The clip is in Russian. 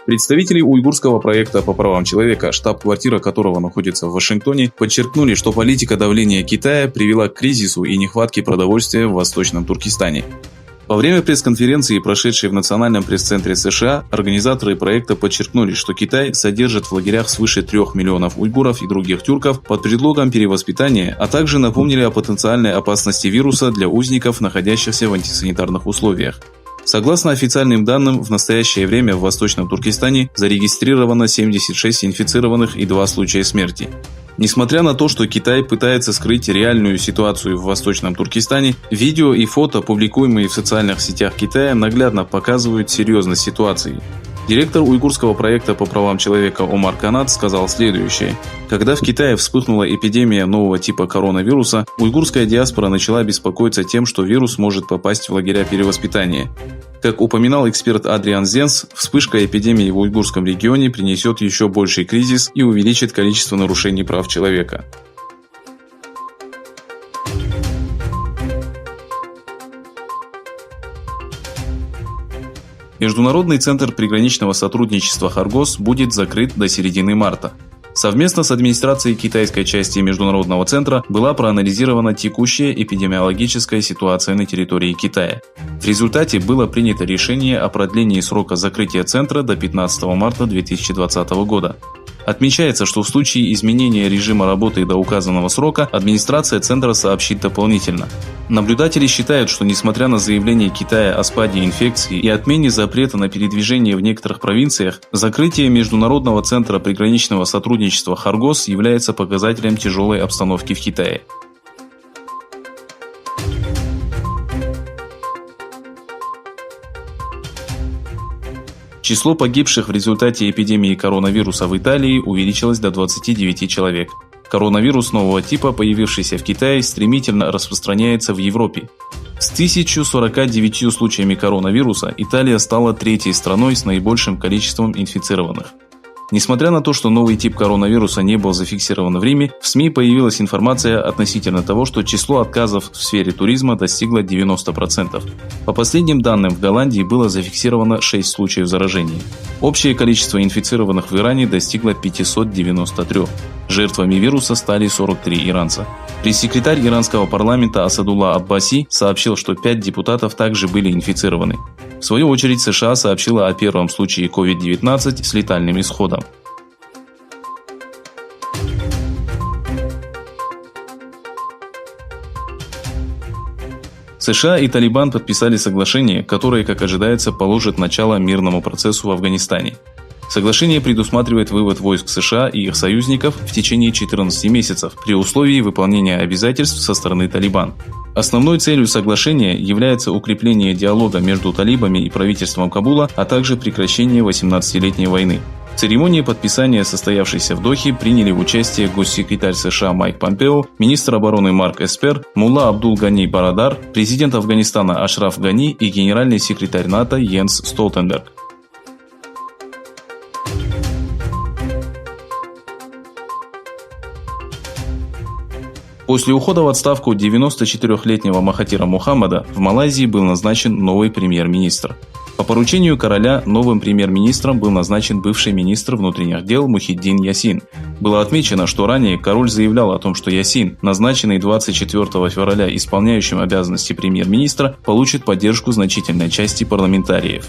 Представители уйгурского проекта по правам человека, штаб-квартира которого находится в Вашингтоне, подчеркнули, что политика давления Китая привела к кризису и нехватке продовольствия в Восточном Туркестане. Во время пресс-конференции, прошедшей в Национальном пресс-центре США, организаторы проекта подчеркнули, что Китай содержит в лагерях свыше 3 миллионов уйгуров и других тюрков под предлогом перевоспитания, а также напомнили о потенциальной опасности вируса для узников, находящихся в антисанитарных условиях. Согласно официальным данным, в настоящее время в Восточном Туркестане зарегистрировано 76 инфицированных и 2 случая смерти. Несмотря на то, что Китай пытается скрыть реальную ситуацию в Восточном Туркестане, видео и фото, публикуемые в социальных сетях Китая, наглядно показывают серьезность ситуации. Директор уйгурского проекта по правам человека Омар Канат сказал следующее. Когда в Китае вспыхнула эпидемия нового типа коронавируса, уйгурская диаспора начала беспокоиться тем, что вирус может попасть в лагеря перевоспитания. Как упоминал эксперт Адриан Зенс, вспышка эпидемии в уйгурском регионе принесет еще больший кризис и увеличит количество нарушений прав человека. Международный центр приграничного сотрудничества Хоргос будет закрыт до середины марта. Совместно с администрацией китайской части Международного центра была проанализирована текущая эпидемиологическая ситуация на территории Китая. В результате было принято решение о продлении срока закрытия центра до 15 марта 2020 года. Отмечается, что в случае изменения режима работы до указанного срока администрация центра сообщит дополнительно. Наблюдатели считают, что несмотря на заявление Китая о спаде инфекции и отмене запрета на передвижение в некоторых провинциях, закрытие Международного центра приграничного сотрудничества Хоргос является показателем тяжелой обстановки в Китае. Число погибших в результате эпидемии коронавируса в Италии увеличилось до 29 человек. Коронавирус нового типа, появившийся в Китае, стремительно распространяется в Европе. С 1049 случаями коронавируса Италия стала 3-й страной с наибольшим количеством инфицированных. Несмотря на то, что новый тип коронавируса не был зафиксирован в Риме, в СМИ появилась информация относительно того, что число отказов в сфере туризма достигло 90%. По последним данным, в Голландии было зафиксировано 6 случаев заражения. Общее количество инфицированных в Иране достигло 593. Жертвами вируса стали 43 иранца. Пресс-секретарь иранского парламента Асадулла Аббаси сообщил, что 5 депутатов также были инфицированы. В свою очередь, США сообщила о первом случае COVID-19 с летальным исходом. США и Талибан подписали соглашение, которое, как ожидается, положит начало мирному процессу в Афганистане. Соглашение предусматривает вывод войск США и их союзников в течение 14 месяцев при условии выполнения обязательств со стороны Талибан. Основной целью соглашения является укрепление диалога между талибами и правительством Кабула, а также прекращение 18-летней войны. В церемонии подписания, состоявшейся в Дохе, приняли участие госсекретарь США Майк Помпео, министр обороны Марк Эспер, мулла Абдул Гани Барадар, президент Афганистана Ашраф Гани и генеральный секретарь НАТО Йенс Столтенберг. После ухода в отставку 94-летнего Махатира Мухаммада в Малайзии был назначен новый премьер-министр. По поручению короля новым премьер-министром был назначен бывший министр внутренних дел Мухиддин Ясин. Было отмечено, что ранее король заявлял о том, что Ясин, назначенный 24 февраля исполняющим обязанности премьер-министра, получит поддержку значительной части парламентариев.